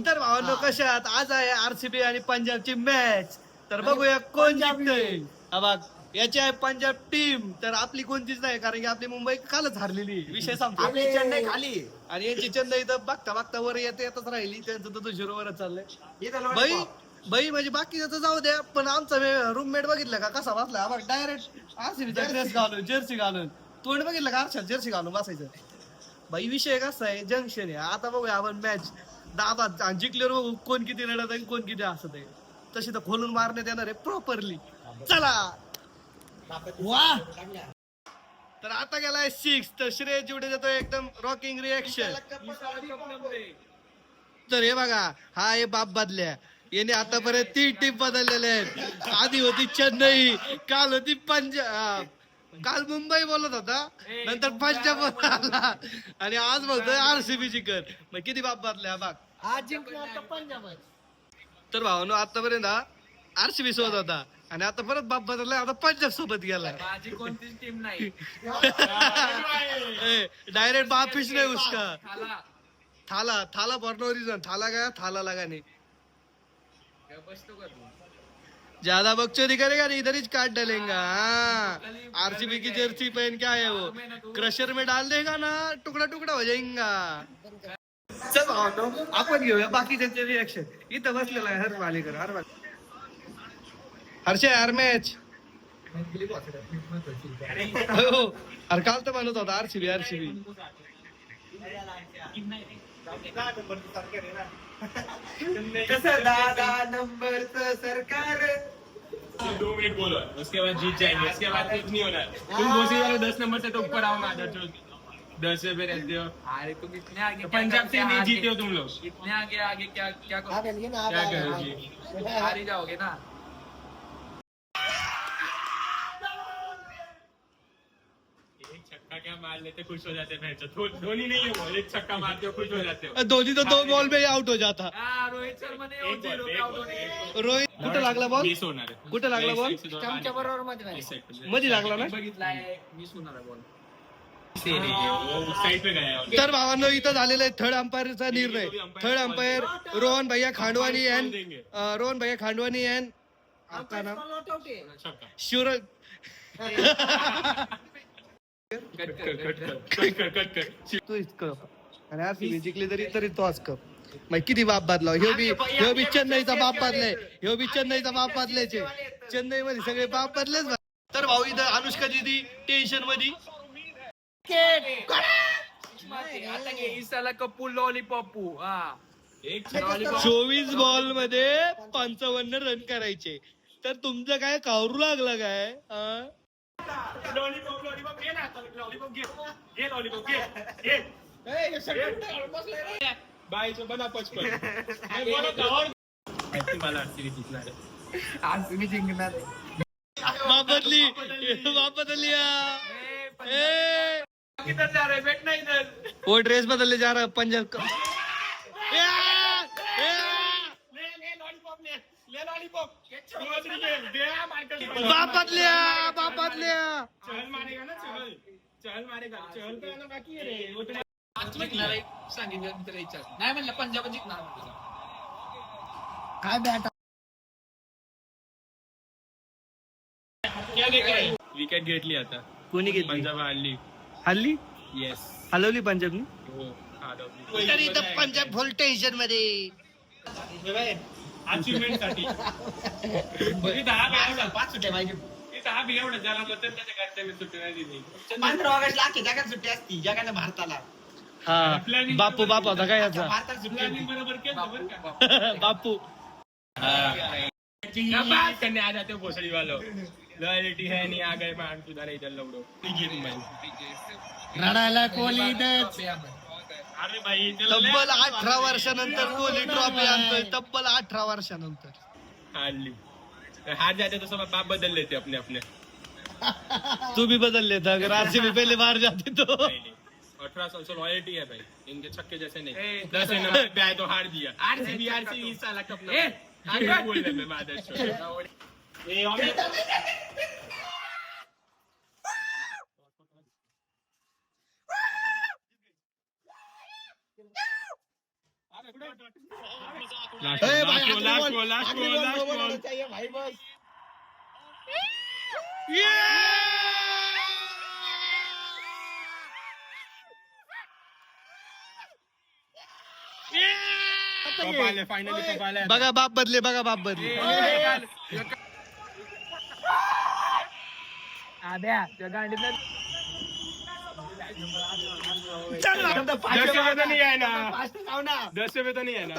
तर भावांनो कशात आज आहे आरसीबी आणि पंजाबची मॅच. तर बघूया कोण जिंकतंय. हा बघ याची आहे पंजाब टीम. तर आपली कोणतीच नाही कारण की आपली मुंबई कालच हारलेली. विषय संपला. चेन्नई खाली आणि यांची चेन्नई तर बघता बघता वर येतच राहिली. त्यांचं तर 0-वरच चाललंय. बाई म्हणजे बाकीचं जाऊ द्या पण आमचा रूममेट बघितलं का कसा बसला आम्हाला डायरेक्ट आरसीबीचा ड्रेस घालून जर्सी घालून तोंड बघितलं का आरशात जर्सी घालून बसायचं. बाई विषय कसा आहे जंक्शन आहे. आता बघूया आपण मॅच दाबात जिंकल्यावर बघू कोण किती रडत आहे कोण किती हसत आहे. तशी तर खोलून मारण्यात येणार आहे प्रॉपरली. चला वा. तर आता गेलाय 6 तर श्रेय जेवढे देतो एकदम रॉकिंग रिएक्शन. तर हे बघा हा आहे बाप बदल्या. याने आतापर्यंत 3 टीम बदललेल्या आहेत. आधी होती चेन्नई, काल होती पंजाब, काल मुंबई बोलत होता नंतर पंजाब आला आणि आज बोलतोय आरसीबी जिंकल. मग किती बाप बदल्या बघ. आज जिंकणार पंजाब. तर भावानो आतापर्यंत हा आरसीबी सोबत होता आणि आता परत बाप बदललाय आता पंजाब सोबत गेलाय. माझी कोणतीच टीम नाही. डायरेक्ट बापिश नाही उसका. थाला थाला थाला फॉर नो रीजन. थाला गया थाला लगा नहीं. बसतो का तू? ज्यादा बकचोदी करेगा ना इधर ही काट डालेगा. आरसीबी की जर्सी पहन के आया वो क्रशर में डाल देगा ना टुकड़ा टुकड़ा हो जाएगा. चल भावांनो आपण घेऊया बाकी त्यांचे रिएक्शन. इथं बसलेला आहे हर्ष वालेकर. हर्ष यार मॅच हो. अरे काल तर म्हणत होता आरसीबी आरसीबी. कसं दादा नंबरचं सरकार. 2 मिनट बोलो उसके बाद जीत जाएंगे. उसके बाद कुछ नहीं होना. तुम बोसी वाले 10 नंबर से तो ऊपर आओ ना. 10 पे रहते हो. अरे तुम इतने आगे पंजाब से नहीं जीते हो तुम लोग. इतने आगे आगे क्या क्या करोगे. हार ही जाओगे ना. एक छक्का क्या मार लेते खुश हो जाते मैच. धोनी नहीं है वो. एक छक्का मारते हो खुश हो जाते हो. धोनी तो 2 बॉल में आउट हो जाता. रोहित शर्मा ने रोहित कुठं लागला बॉल. मिस होणार आहे. कुठं लागला बॉल. स्टंपच्या बरोबर मध्ये मध्ये लागला ना. बघितलाय मिस होणार आहे बॉल. साइड पे गया. तर भावांनो इथं झालेला आहे थर्ड अंपायरचा निर्णय. थर्ड अंपायर रोहन भैया खांडवानी अँड रोहन भैया खांडवानी अँड आपका नाम शिवर. तू इतकं आणि आरसीबी जिंकली तरी तोच कप. मग किती बाप बदलाव. ह्यो बी चेन्नईचा बाप बदलाय. ह्यो बी चेन्नईचा बाप बदलायचे. चेन्नई मध्ये सगळे बाप बदलेच. तर भाऊ इथं अनुष्का दीदी टेन्शन मध्ये. आता घे इसाला कपूर लॉलीपॉपू. हा 24 बॉल मध्ये 55 रन करायचे. तर तुमचं काय कावरू लागलं काय. लॉलीपॉप लॉलीपॉप घे ना. लॉलीपॉप घे लॉलीपॉप घे. बाईचं बना 55. मला आरसीबी जिंकणार. आरसीबी जिंकणार. वापरली किधर जा रहे बैठना इधर. वो ड्रेस बदलने जा रहा है पंजाब का. ले लॉलीपॉप. बापातल्या चहल मारेगा ना. चहल मारेगा. चहल का ना बाकी आहे रे. सांगितलं मित्र इच्छा नाही म्हणलं पंजाब जिंकणार. काय बॅट विकेट घेतली आता. कोणी घेतली. पंजाब हल्ली येस हलवली पंजाबनी. हो तरी इथं पंजाब फुल टेन्शन मध्ये. अचिव्हमेंट साठी 5 सुट्ट्या पाहिजे. 10 बिघडलं ज्याला बद्दल त्याच्या घरच्यांनी सुट्टी नाही दिली. 15 ऑगस्टला अख्खी जगात सुट्टी असती. जगाने भारताला हा बापू होता काय याचा. भारतात सुट्टी प्लॅनिंग बरोबर केलं बरं का. बापू करने आ जाते हो भोसड़ी वालों. लॉयल्टी है नहीं आ गए मैं सुधारे इधर लवडो. रडायला कोहली. अरे भाई तब्बल 18 वर्षानंतर कोहली ट्रॉफी आणतोय. तब्बल 18 वर्षानंतर हारली. हार जाते तो सब बाप बदल लेते अपने अपने. तू भी बदल लेता अगर आरसीबी पहले बाहर जाती तो. 18 साल से लॉयल्टी है भाई. इनके छक्के जैसे नहीं. 10 नंबर पे आए तो हार दिया. आरसीबी साला कप ना बोल रहे मैं मादर. फायनली बघा बाप बदले, बघा बाप बदले. दस रुपये तो नहीं है ना. 10 रुपये तो नहीं है ना.